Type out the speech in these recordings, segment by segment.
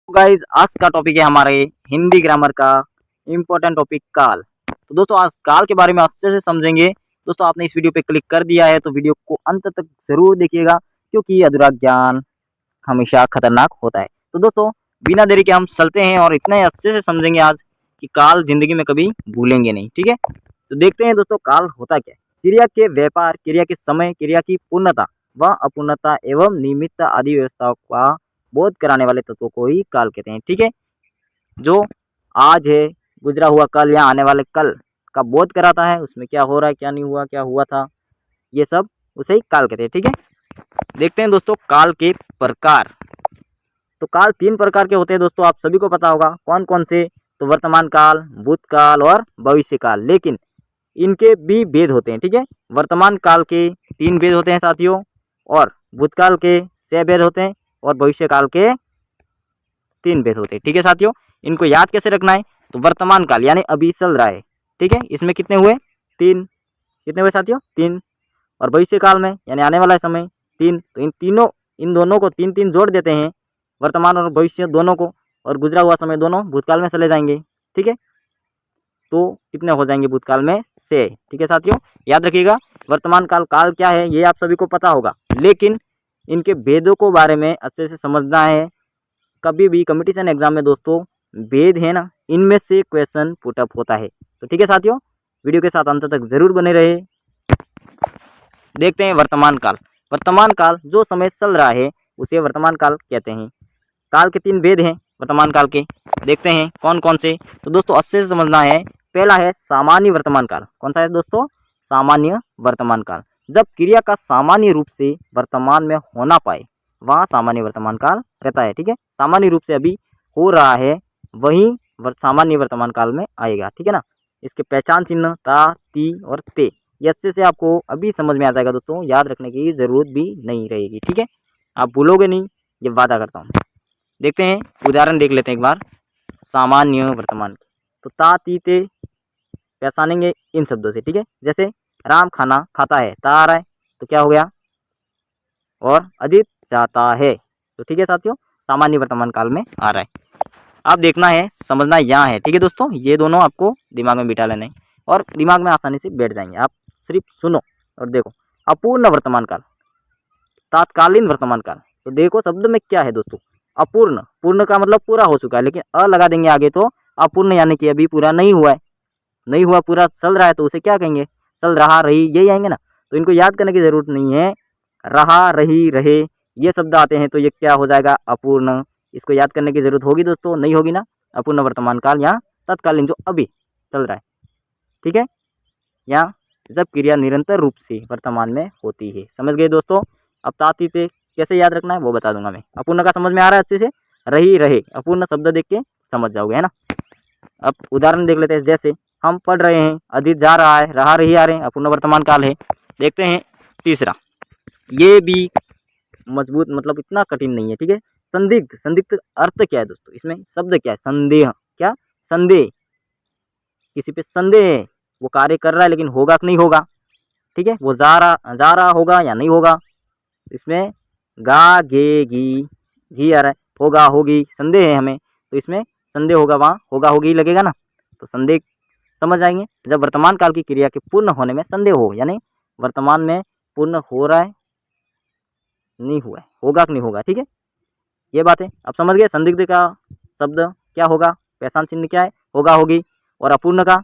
Guys आज का topic है हमारे हिंदी ग्रामर का इम्पोर्टेंट टॉपिक काल। तो दोस्तों आज काल के बारे में अच्छे से समझेंगे। दोस्तों आपने इस वीडियो पे क्लिक कर दिया है तो वीडियो को अंत तक जरूर देखिएगा, क्योंकि अधूरा ज्ञान हमेशा खतरनाक होता है। तो दोस्तों बिना देरी के हम चलते हैं और इतने अच्छे से समझेंगे आज कि काल जिंदगी में कभी भूलेंगे नहीं। ठीक है, तो देखते हैं दोस्तों काल होता क्या है। क्रिया के व्यापार, क्रिया के समय, क्रिया की पूर्णता व अपूर्णता एवं निमित्त आदि व्यवस्थाओं का बोध कराने वाले तत्वों को ही काल कहते हैं। ठीक है, जो आज है, गुजरा हुआ कल या आने वाले कल का बोध कराता है, उसमें क्या हो रहा है, क्या नहीं हुआ, क्या हुआ था, ये सब उसे ही काल कहते हैं। ठीक है, देखते हैं दोस्तों काल के प्रकार। तो काल 3 प्रकार के होते हैं दोस्तों, आप सभी को पता होगा कौन कौन से। तो वर्तमान काल, भूतकाल और भविष्य काल। लेकिन इनके भी भेद होते हैं। ठीक है, वर्तमान काल के 3 भेद होते हैं साथियों, और भूतकाल के 6 भेद होते हैं, और भविष्य काल के 3 भेद होते हैं। ठीक है साथियों, इनको याद कैसे रखना है। तो वर्तमान काल यानी अभी चल रहा है। ठीक है, इसमें कितने हुए, 3। कितने हुए साथियों, 3। और भविष्य काल में यानी आने वाला समय 3। तो इन दोनों को 3 3 जोड़ देते हैं, वर्तमान और भविष्य दोनों को, और गुजरा हुआ समय दोनों भूतकाल में चले जाएंगे। ठीक है, तो कितने हो जाएंगे भूतकाल में 6। ठीक है साथियों, याद रखिएगा वर्तमान काल काल क्या है ये आप सभी को पता होगा, लेकिन इनके भेदों को बारे में अच्छे से समझना है। कभी भी कंपटीशन एग्जाम में दोस्तों भेद है ना, इनमें से क्वेश्चन पुटअप होता है। तो ठीक है साथियों, वीडियो के साथ अंत तक जरूर बने रहे। देखते हैं वर्तमान काल। वर्तमान काल जो समय चल रहा है उसे वर्तमान काल कहते हैं। काल के 3 भेद हैं वर्तमान काल के, देखते हैं कौन कौन से। तो दोस्तों अच्छे से समझना है। पहला है सामान्य वर्तमान काल। कौन सा है दोस्तों, सामान्य वर्तमान काल। जब क्रिया का सामान्य रूप से वर्तमान में होना पाए वहाँ सामान्य वर्तमान काल रहता है। ठीक है, सामान्य रूप से अभी हो रहा है वही सामान्य वर्तमान काल में आएगा। ठीक है ना, इसके पहचान चिन्ह ता, ती और ते, ये अच्छे से आपको अभी समझ में आ जाएगा दोस्तों, याद रखने की जरूरत भी नहीं रहेगी। ठीक है, आप भूलोगे नहीं, ये वादा करता हूँ। देखते हैं उदाहरण देख लेते हैं एक बार सामान्य वर्तमान की। तो ता ती ते पहचानेंगे इन शब्दों से। ठीक है, जैसे राम खाना खाता है, ता आ रहा है तो क्या हो गया, और अजीत जाता है। तो ठीक है साथियों, सामान्य वर्तमान काल में आ रहा है। आप देखना है, समझना यहाँ है। ठीक है दोस्तों, ये दोनों आपको दिमाग में बिठा लेने और दिमाग में आसानी से बैठ जाएंगे। आप सिर्फ सुनो और देखो। अपूर्ण वर्तमान काल, तात्कालीन वर्तमान काल। तो देखो शब्द में क्या है दोस्तों, अपूर्ण। पूर्ण का मतलब पूरा हो चुका है, लेकिन अ लगा देंगे आगे तो अपूर्ण यानी कि अभी पूरा नहीं हुआ है। नहीं हुआ, पूरा चल रहा है, तो उसे क्या कहेंगे, चल रहा, रही, यही आएंगे ना। तो इनको याद करने की जरूरत नहीं है। रहा, रही, रहे ये शब्द आते हैं तो ये क्या हो जाएगा, अपूर्ण। इसको याद करने की जरूरत होगी दोस्तों, नहीं होगी ना। अपूर्ण वर्तमान काल यहाँ तत्कालीन जो अभी चल रहा है। ठीक है, यहाँ जब क्रिया निरंतर रूप से वर्तमान में होती है। समझ गए दोस्तों। अब ताती से कैसे याद रखना है वो बता दूंगा मैं। अपूर्ण का समझ में आ रहा है अच्छे से, रही, रहे, अपूर्ण शब्द देख के समझ जाओगे, है ना। अब उदाहरण देख लेते हैं, जैसे हम पढ़ रहे हैं, अतीत जा रहा है, रहा, रही आ रहे हैं, अपूर्ण वर्तमान काल है। देखते हैं तीसरा, ये भी मजबूत, मतलब इतना कठिन नहीं है। ठीक है, संदिग्ध। संदिग्ध अर्थ क्या है दोस्तों, इसमें शब्द क्या है, संदेह। क्या, संदेह, किसी पे संदेह है, वो कार्य कर रहा है लेकिन होगा कि नहीं होगा। ठीक है, वो जा रहा होगा या नहीं होगा। इसमें गा, गे, घी आ रहा है, होगा, होगी, संदेह है हमें, तो इसमें संदेह होगा, वहाँ होगा, होगी लगेगा ना। तो संदेह समझ आएंगे जब वर्तमान काल की क्रिया के पूर्ण होने में संदेह हो, यानी वर्तमान में पूर्ण हो रहा है, नहीं हुआ है, होगा कि नहीं होगा। ठीक है, ये बात है, अब समझ गए। संदिग्ध का शब्द क्या होगा, पहचान चिन्ह क्या है, होगा, होगी। और अपूर्ण का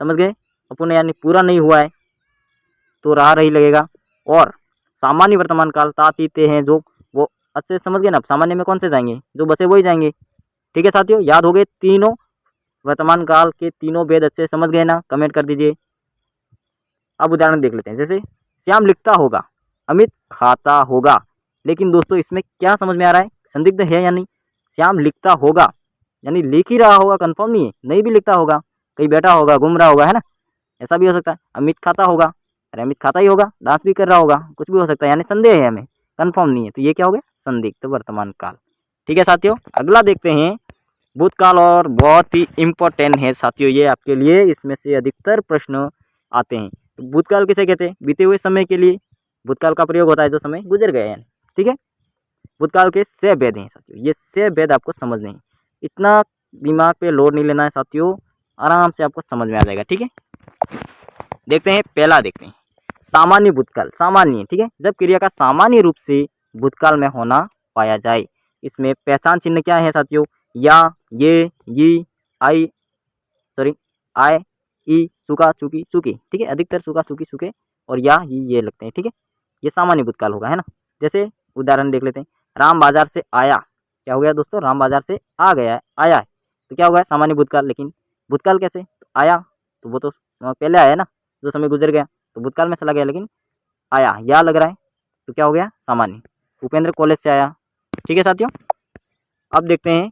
समझ गए, अपूर्ण यानी पूरा नहीं हुआ है तो रहा, रही लगेगा। और सामान्य वर्तमान काल तातीते हैं जो, वो अच्छे से समझ गए ना। सामान्य में कौन से जाएंगे, जो बसे वही जाएंगे। ठीक है साथियों, याद हो गए तीनों वर्तमान काल के तीनों भेद, अच्छे समझ गए ना, कमेंट कर दीजिए। अब उदाहरण देख लेते हैं, जैसे श्याम लिखता होगा, अमित खाता होगा। लेकिन दोस्तों इसमें क्या समझ में आ रहा है, संदिग्ध है यानी श्याम लिखता होगा यानी लिख ही रहा होगा, कंफर्म नहीं है, नहीं भी लिखता होगा, कहीं बैठा होगा, घूम रहा होगा, है ना, ऐसा भी हो सकता है। अमित खाता होगा, अरे अमित खाता ही होगा, डांस भी कर रहा होगा, कुछ भी हो सकता है, यानी संदेह है हमें, कंफर्म नहीं है। तो ये क्या हो गया, संदिग्ध वर्तमान काल। ठीक है साथियों, अगला देखते हैं भूतकाल, और बहुत ही इम्पोर्टेंट है साथियों ये आपके लिए, इसमें से अधिकतर प्रश्न आते हैं। तो भूतकाल किसे कहते हैं, बीते हुए समय के लिए भूतकाल का प्रयोग होता है, जो समय गुजर गए हैं। ठीक है, भूतकाल के 6 भेद हैं साथियों। ये 6 भेद आपको समझने हैं, इतना दिमाग पे लोड नहीं लेना है साथियों, आराम से आपको समझ में आ जाएगा। ठीक है, देखते हैं पहला, देखते हैं सामान्य भूतकाल। सामान्य, ठीक है, जब क्रिया का सामान्य रूप से भूतकाल में होना पाया जाए। इसमें पहचान चिन्ह क्या है साथियों? या, ये, आई, सॉरी, आय, ई, सुका, चुकी, सुकी, ठीक है, अधिकतर सुका, सुकी, सुके और या, ये लगते हैं। ठीक है, ये सामान्य भूतकाल होगा, है ना। जैसे उदाहरण देख लेते हैं, राम बाजार से आया, क्या हो गया दोस्तों? राम बाजार से आ गया है, आया है, तो क्या होगा? सामान्य भूतकाल। लेकिन भूतकाल कैसे? तो आया तो वो तो पहले आया ना, जो समय गुजर गया तो भूतकाल में चला गया, लेकिन आया या लग रहा है तो क्या हो गया? सामान्य। उपेंद्र कॉलेज से आया। ठीक है साथियों, अब देखते हैं,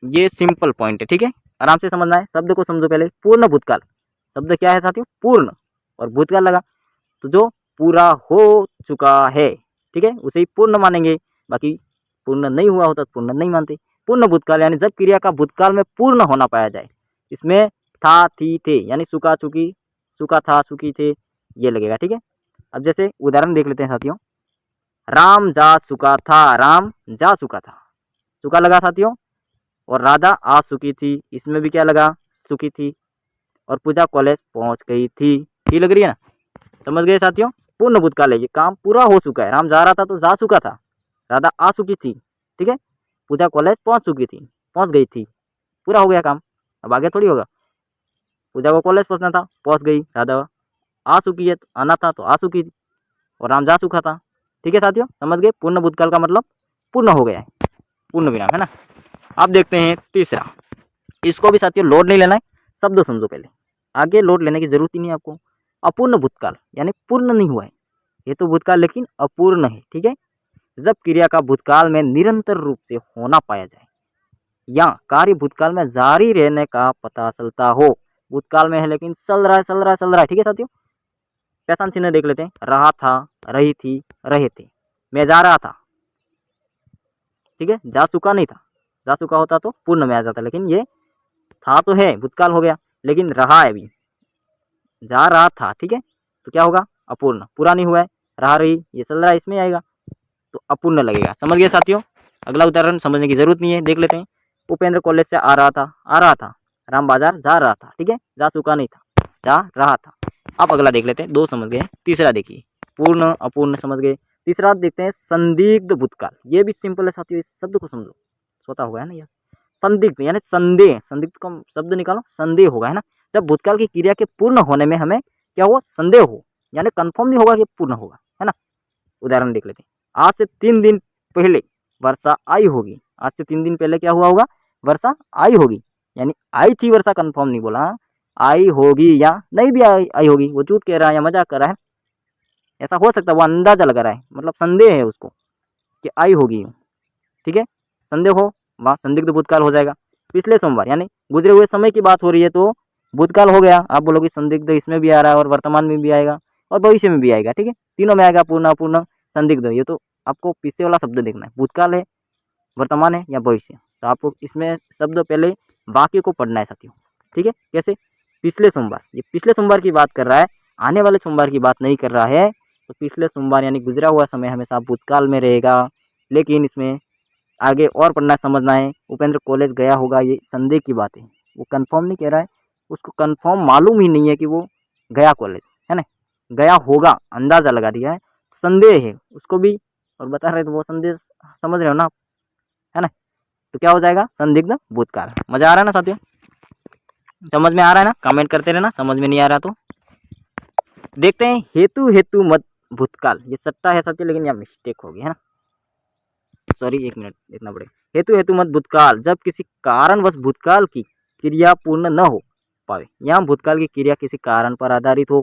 ये सिंपल पॉइंट है। ठीक है, आराम से समझना है, शब्द को समझो पहले। पूर्ण भूतकाल, शब्द क्या है साथियों? पूर्ण, और भूतकाल लगा तो जो पूरा हो चुका है, ठीक है, उसे ही पूर्ण मानेंगे। बाकी पूर्ण नहीं हुआ होता तो पूर्ण नहीं मानते। पूर्ण भूतकाल यानी जब क्रिया का भूतकाल में पूर्ण होना पाया जाए। इसमें था, थी, थे, यानी सुका, चुकी, सुका था, सुकी थे, ये लगेगा। ठीक है, अब जैसे उदाहरण देख लेते हैं साथियों, राम जा सुका था, राम जा सुका था, सुका लगा साथियों। और राधा आ चुकी थी, इसमें भी क्या लगा? सुखी थी। और पूजा कॉलेज पहुंच गई थी, ये लग रही है ना। समझ गए साथियों? पूर्ण भूतकाल है, ये काम पूरा हो चुका है। राम जा रहा था तो जा चुका था, राधा आ चुकी थी, ठीक है, पूजा कॉलेज पहुंच चुकी थी, पहुंच गई थी, पूरा हो गया काम। अब आगे थोड़ी होगा, पूजा को कॉलेज पहुंचना था, पहुंच गई, राधा आ चुकी है, तो आना था तो आ चुकी थी, और राम जा चुका था। ठीक है साथियों, समझ गए? पूर्ण भूतकाल का मतलब पूर्ण हो गया है, पूर्ण विराम, है ना। अब देखते हैं तीसरा, इसको भी साथियों लोड नहीं लेना है, शब्द समझो पहले, आगे लोड लेने की जरूरत ही नहीं है आपको। अपूर्ण भूतकाल यानी पूर्ण नहीं हुआ है, ये तो भूतकाल लेकिन अपूर्ण है। ठीक है, जब क्रिया का भूतकाल में निरंतर रूप से होना पाया जाए या कार्य भूतकाल में जारी रहने का पता चलता हो। भूतकाल में है लेकिन चल रहा है, चल रहा है, चल रहा है। ठीक है साथियों, पहचान चिन्ह देख लेते हैं, रहा था, रही थी, रहे थे, मैं जा रहा था, ठीक है, जा चुका नहीं था, जा चुका होता तो पूर्ण में आ जाता, लेकिन ये था तो है, भूतकाल हो गया, लेकिन रहा है अभी, जा रहा था, ठीक है, तो क्या होगा? अपूर्ण, पूरा नहीं हुआ है, रहा, रही, ये चल रहा है, इसमें आएगा तो अपूर्ण लगेगा। समझ गए साथियों? अगला उदाहरण समझने की जरूरत नहीं है, देख लेते हैं, उपेंद्र कॉलेज से आ रहा था, आ रहा था, राम बाजार जा रहा था, ठीक है, जा चुका नहीं था, जा रहा था। अब अगला देख लेते हैं, 2 समझ गए, तीसरा देखिए, पूर्ण अपूर्ण समझ गए। तीसरा देखते हैं संदिग्ध भूतकाल, ये भी सिंपल है साथियों, इस शब्द को समझो, सोता हुआ है ना यार। संदिग्ध यानी संदेह, संदिग्ध का शब्द निकालो, संदेह होगा, है ना। जब भूतकाल की क्रिया के पूर्ण होने में हमें क्या हुआ? संदेह हो, यानी कंफर्म नहीं होगा कि पूर्ण होगा, है ना। उदाहरण देख लेते हैं, आज से 3 दिन पहले वर्षा आई होगी। आज से 3 दिन पहले क्या हुआ होगा? वर्षा आई होगी, यानी आई थी वर्षा, कंफर्म नहीं बोला, आई होगी या नहीं भी आई होगी, वो झूठ कह रहा है या मजाक कर रहा है, ऐसा हो सकता है, वो अंदाजा लगा रहा है, मतलब संदेह है उसको कि आई होगी। ठीक है, संदेह हो, वहाँ संदिग्ध भूतकाल हो जाएगा। पिछले सोमवार यानी गुजरे हुए समय की बात हो रही है तो भूतकाल हो गया। आप बोलोगे संदिग्ध इसमें भी आ रहा है और वर्तमान में भी आएगा और भविष्य में भी आएगा, ठीक है, तीनों में आएगा, पूर्ण अपूर्ण संदिग्ध। ये तो आपको पीछे वाला शब्द देखना है, भूतकाल है, वर्तमान है या भविष्य, तो आपको इसमें शब्द पहले वाक्य को पढ़ना है साथियों। ठीक है, कैसे? पिछले सोमवार, ये पिछले सोमवार की बात कर रहा है, आने वाले सोमवार की बात नहीं कर रहा है। तो पिछले सोमवार यानी गुजरा हुआ समय हमेशा भूतकाल में रहेगा, लेकिन इसमें आगे और पढ़ना समझना है। उपेंद्र कॉलेज गया होगा, ये संदेह की बात है, वो कंफर्म नहीं कह रहा है, उसको कंफर्म मालूम ही नहीं है कि वो गया कॉलेज, है ना, गया होगा अंदाजा लगा दिया है, संदेह है उसको भी और बता रहे, तो वो संदेह समझ रहे हो ना आप, है ना। तो क्या हो जाएगा? संदिग्ध भूतकाल। मजा आ रहा है ना साथियों? समझ में आ रहा है ना? कमेंट करते रहना, समझ में नहीं आ रहा तो। देखते हैं हेतु हेतु मत भूतकाल, ये सट्टा है साथियों, लेकिन यहाँ मिस्टेक होगी, है ना, सॉरी, 1 मिनट देखना पड़ेगा। हेतु हेतु मत भूतकाल, जब किसी कारणवश भूतकाल की क्रिया पूर्ण न हो पावे। यहाँ भूतकाल की क्रिया किसी कारण पर आधारित हो।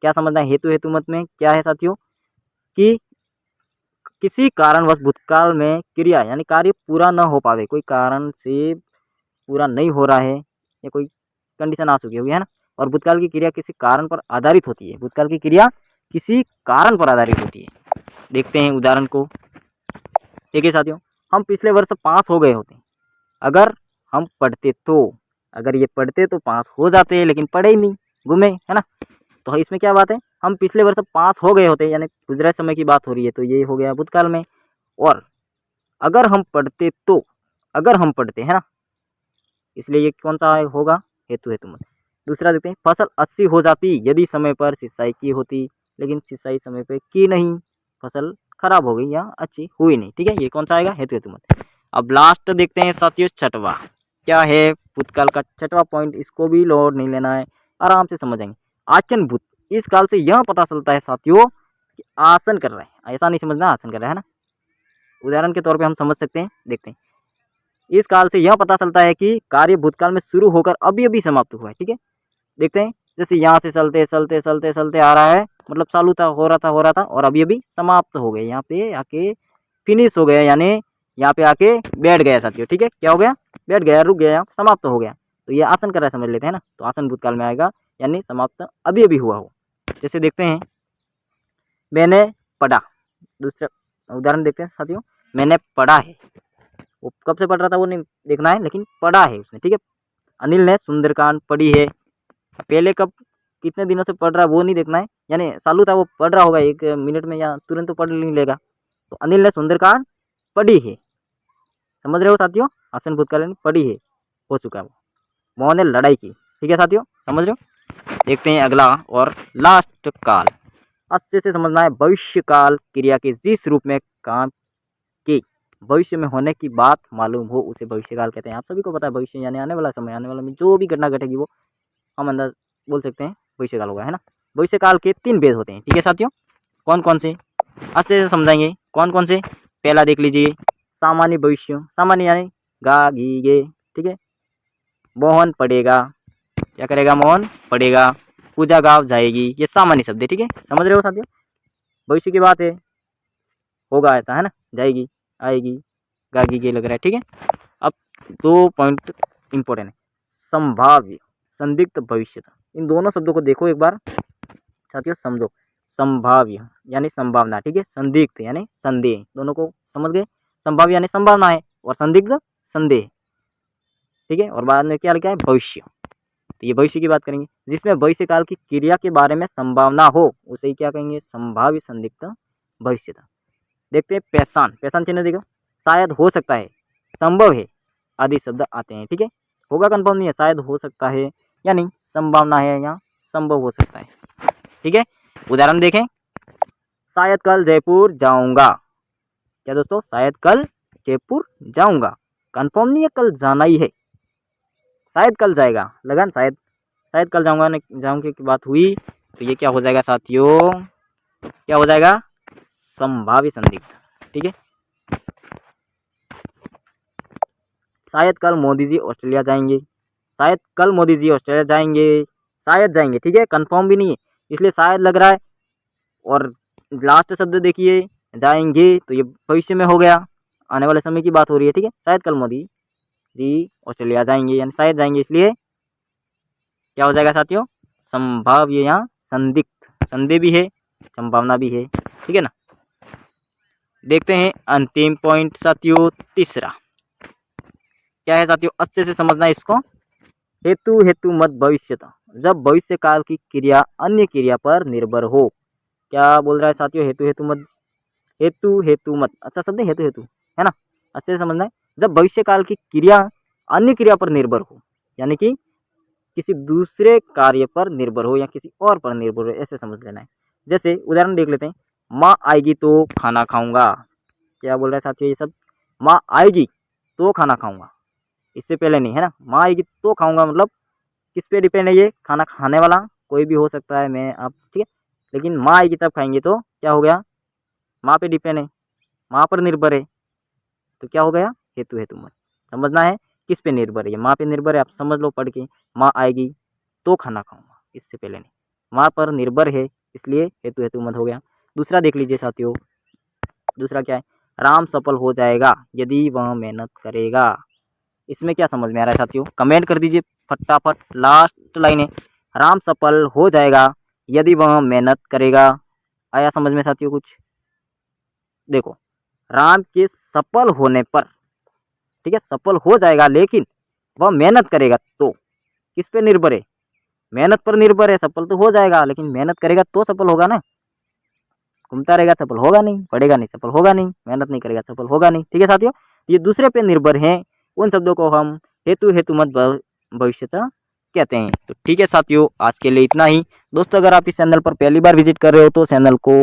क्या समझना है हेतु हेतु मत में? क्या है साथियों कि किसी कारणवश भूतकाल में क्रिया यानी कार्य पूरा न हो पावे, कोई कारण से पूरा नहीं हो रहा है या कोई कंडीशन आ चुकी होगी, है ना, और भूतकाल की क्रिया किसी कारण पर आधारित होती है। भूतकाल की क्रिया किसी कारण पर आधारित होती है। देखते हैं उदाहरण को। ठीक है साथियों, हम पिछले वर्ष पास हो गए होते, अगर हम पढ़ते तो, अगर ये पढ़ते तो पास हो जाते, लेकिन पढ़े ही नहीं, घूमे, है ना। तो इसमें क्या बात है? हम पिछले वर्ष पास हो गए होते, यानी गुजरे समय की बात हो रही है, तो ये हो गया भूतकाल में। और अगर हम पढ़ते तो, अगर हम पढ़ते है ना, इसलिए ये कौन सा होगा, हेतु हेतु मत। दूसरा देखते हैं, फसल 80 हो जाती यदि समय पर सिंचाई की होती, लेकिन सिंचाई समय पर की नहीं, फसल खराब हो गई या अच्छी हुई नहीं। ठीक है, ये कौन सा आएगा, हेतु हेतु मत। अब लास्ट देखते हैं साथियों, छठवा क्या है, भूतकाल का छठवा पॉइंट, इसको भी लोड नहीं लेना है, आराम से समझेंगे। आचन भूत, इस काल से यह पता चलता है साथियों कि आसन कर रहा है, ऐसा नहीं समझना आसन कर रहा है ना। उदाहरण के तौर पे हम समझ सकते हैं, देखते हैं। इस काल से यह पता चलता है कि कार्य भूतकाल में शुरू होकर अभी अभी समाप्त हुआ है। ठीक है, देखते हैं, जैसे यहाँ से चलते चलते चलते चलते आ रहा है, मतलब चालू था, हो रहा था और अभी अभी समाप्त हो गए, यहाँ पे आके फिनिश हो गया, यानी यहाँ पे आके बैठ गया साथियों। ठीक है, क्या हो गया, बैठ गया, रुक गया, समाप्त हो गया। तो ये आसन कर रहा है, समझ लेते हैं ना। तो आसन भूतकाल में आएगा, यानी समाप्त अभी अभी हुआ हो। जैसे देखते हैं, मैंने पढ़ा, दूसरा उदाहरण देखते हैं साथियों, मैंने पढ़ा है, वो कब से पढ़ रहा था वो नहीं देखना है, लेकिन पढ़ा है उसने। ठीक है, अनिल ने सुंदरकांड पढ़ी है, पहले कब कितने दिनों से पढ़ रहा है वो नहीं देखना है, यानी चालू था वो पढ़ रहा होगा 1 मिनट में या तुरंत तो पढ़ नहीं लेगा। तो अनिल ने सुंदरकांड पढ़ी है, समझ रहे हो साथियों, आसन भूतकाल में पढ़ी है, हो चुका है वो। मोहन ने लड़ाई की। ठीक है साथियों, समझ रहे हो। देखते हैं अगला और लास्ट काल, अच्छे से समझना है। भविष्य काल क्रिया के जिस रूप में काम की भविष्य में होने की बात मालूम हो उसे भविष्य काल कहते हैं। आप सभी को पता है, भविष्य यानी आने वाला समय, आने वाला में जो भी घटना घटेगी वो हम अंदर बोल सकते हैं भविष्य काल होगा, है ना। भविष्य काल के 3 भेद होते हैं। ठीक है साथियों, कौन कौन से, अच्छे से समझाएंगे कौन कौन से। पहला देख लीजिए, सामान्य भविष्य, सामान्य यानी गा गी गे। ठीक है, मोहन पढ़ेगा, क्या करेगा, मोहन पढ़ेगा। पूजा गाँव जाएगी, ये सामान्य शब्द है। ठीक है, समझ रहे हो साथियों, भविष्य की बात है, होगा ऐसा, है ना, जाएगी, आएगी, गागी गे लग रहा है। ठीक है, अब 2 पॉइंट इंपॉर्टेंट है, संभाव्य, संदिग्ध भविष्य। इन दोनों शब्दों को देखो एक बार साथियों, समझो। संभाव्य यानी संभावना, ठीक है, संदिग्ध यानी संदेह, दोनों को समझ गए। संभाव्य यानी संभावना है और संदिग्ध संदेह। ठीक है, और बाद में क्या है, भविष्य। तो ये भविष्य की बात करेंगे, जिसमें भविष्य काल की क्रिया के बारे में संभावना हो उसे ही क्या कहेंगे, संभाव्य संदिग्ध भविष्य। देखते हैं, पहचान, पहचान चिन्ह देखो, शायद, हो सकता है, संभव है आदि शब्द आते हैं। ठीक है, होगा कंफर्म नहीं है, शायद हो सकता है, यानी संभावना है या संभव हो सकता है। ठीक है, उदाहरण देखें, शायद कल जयपुर जाऊंगा। क्या दोस्तों, शायद कल जयपुर जाऊंगा, कंफर्म नहीं है, कल जाना ही है, शायद कल जाएगा, लगन शायद, शायद कल जाऊंगा, जाऊंगे की बात हुई, तो ये क्या हो जाएगा साथियों, क्या हो जाएगा, संभाव्य संदिग्ध। ठीक है, शायद कल मोदी जी ऑस्ट्रेलिया जाएंगे, शायद कल मोदी जी ऑस्ट्रेलिया जाएंगे, शायद जाएंगे। ठीक है, कंफर्म भी नहीं है, इसलिए शायद लग रहा है। और लास्ट शब्द देखिए, जाएंगे, तो ये भविष्य में हो गया, आने वाले समय की बात हो रही है। ठीक है, शायद कल मोदी जी ऑस्ट्रेलिया जाएंगे, यानी शायद जाएंगे, इसलिए क्या हो जाएगा साथियों, संभाव्य या संदिग्ध, संदेह भी है, संभावना भी है। ठीक है ना। देखते हैं अंतिम पॉइंट साथियों, तीसरा क्या है साथियों, अच्छे से समझना है इसको। हेतु हेतु मत भविष्यता, जब भविष्य काल की क्रिया अन्य क्रिया पर निर्भर हो। क्या बोल रहा है साथियों, हेतु हेतु मत, हेतु हेतु मत, अच्छा शब्द है हेतु हेतु, है ना, अच्छे से समझना है। जब भविष्य काल की क्रिया अन्य क्रिया पर निर्भर हो, यानी कि किसी दूसरे कार्य पर निर्भर हो या किसी और पर निर्भर हो, ऐसे समझ लेना है। जैसे उदाहरण देख लेते हैं, माँ आएगी तो खाना खाऊंगा। क्या बोल रहा है साथियों, ये सब माँ आएगी तो खाना खाऊंगा, इससे पहले नहीं, है ना। माँ आएगी तो खाऊंगा, मतलब किस पे डिपेंड है ये, खाना खाने वाला कोई भी हो सकता है, मैं आप, ठीक है, लेकिन माँ आएगी तब खाएंगे, तो क्या हो गया, माँ पे डिपेंड है, माँ पर निर्भर है, तो क्या हो गया, हेतु हेतु मत। समझना है किस पे निर्भर है, ये माँ पे निर्भर है, आप समझ लो पढ़ के, माँ आएगी तो खाना खाऊंगा, इससे पहले नहीं, माँ पर निर्भर है, इसलिए हेतु हेतु मत हो गया। दूसरा देख लीजिए साथियों, दूसरा क्या है, राम सफल हो जाएगा यदि वह मेहनत करेगा। इसमें क्या समझ में आ रहा है साथियों, कमेंट कर दीजिए फटाफट। लास्ट लाइन है, राम सफल हो जाएगा यदि वह मेहनत करेगा। आया समझ में साथियों कुछ, देखो, राम के सफल होने पर, ठीक है, सफल हो जाएगा, लेकिन वह मेहनत करेगा तो किस पे निर्भर है, मेहनत पर निर्भर है। सफल तो हो जाएगा, लेकिन मेहनत करेगा तो सफल होगा ना, घूमता रहेगा सफल होगा नहीं, पढ़ेगा नहीं सफल होगा नहीं, मेहनत नहीं करेगा सफल होगा नहीं। ठीक है साथियों, ये दूसरे पे निर्भर हैं, उन शब्दों को हम हेतु मत भविष्यता कहते हैं। तो ठीक है साथियों, आज के लिए इतना ही। दोस्तों अगर आप इस चैनल पर पहली बार विजिट कर रहे हो तो चैनल को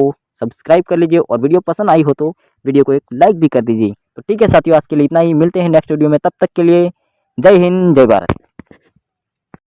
सब्सक्राइब कर लीजिए और वीडियो पसंद आई हो तो वीडियो को एक लाइक भी कर दीजिए। तो ठीक है साथियों, आज के लिए इतना ही, मिलते हैं नेक्स्ट वीडियो में, तब तक के लिए जय हिंद जय भारत।